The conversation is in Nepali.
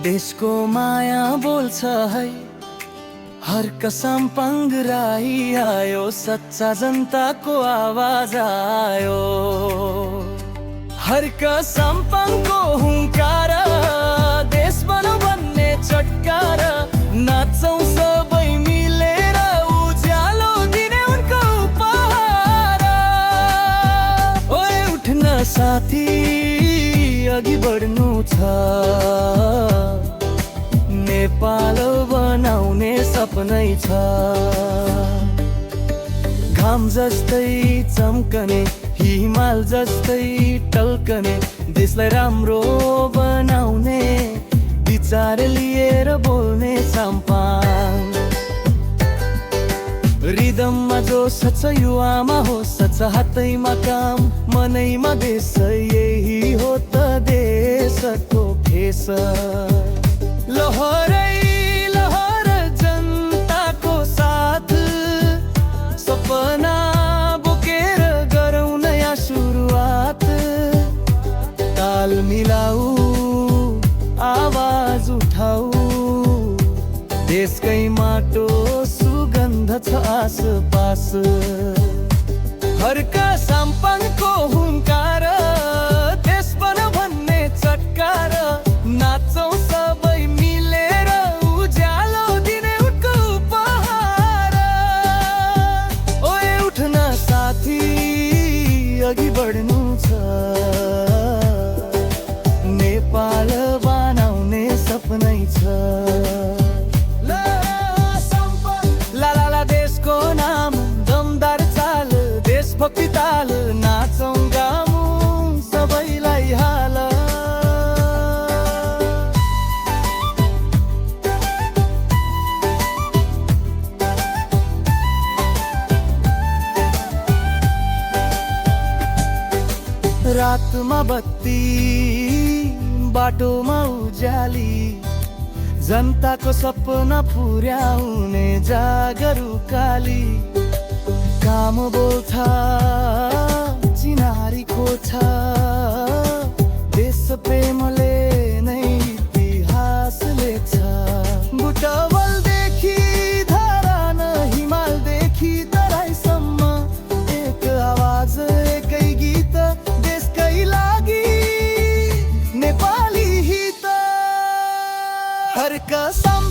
देशको माया बोल्छ है, हर कसम पङ्गराई आयो, सच्चा जनताको आवाज आयो। हर कसम पङ्को हुङ्कार, देश बनाऊ भन्ने चटकार, नाचौँ सबै मिलेर उज्यालो दिने उनको उपहार। ओए उठ्न साथी, अघि बढ्नु छ, नेपाल बनाउने सपनै छ। घाम जस्तै चम्कने, हिमाल जस्तै टल्कने, देशलाई राम्रो बनाउने विचार लिएर बोल्ने चाम्पाङ। रिदममा जोस छ युवामा होस छ, हातैमा काम मनैमा देश, यही हो त देशको भेष। लहरै लहर जनताको साथ, सपना बोकेर गरौँ नयाँ सुरुवात। ताल मिलाऊ, आवाज उठाऊ, देशकै माटो सुगन्ध छ आसपास। हर कसम पङ्को हुङ्कार, देश बनाऊ भन्ने चटकार, नाचौँ सबै मिलेर उज्यालो दिने उनको उपहार। ओए उठ्न साथी, अघि बढ्नु छ, नेपाल बनाउने सपनै छ। देशको नाम दमदार चाल, देशभक्ति ताल, नाचौँ गामौँ सबैलाई हाल। रातमा बत्ती, बाटोमा उज्याली, जनताको सपना पुर्याउने जागरुकाली। काम बोल्छ, चिनारी खोज्छ, देश प्रेमले नै इतिहास लेख्छ। बुटवलदेखि धरान, हिमालदेखि तराईसम्म, एक आवाज एकै गीत, देशकै लागि नेपाली हित। हर कसम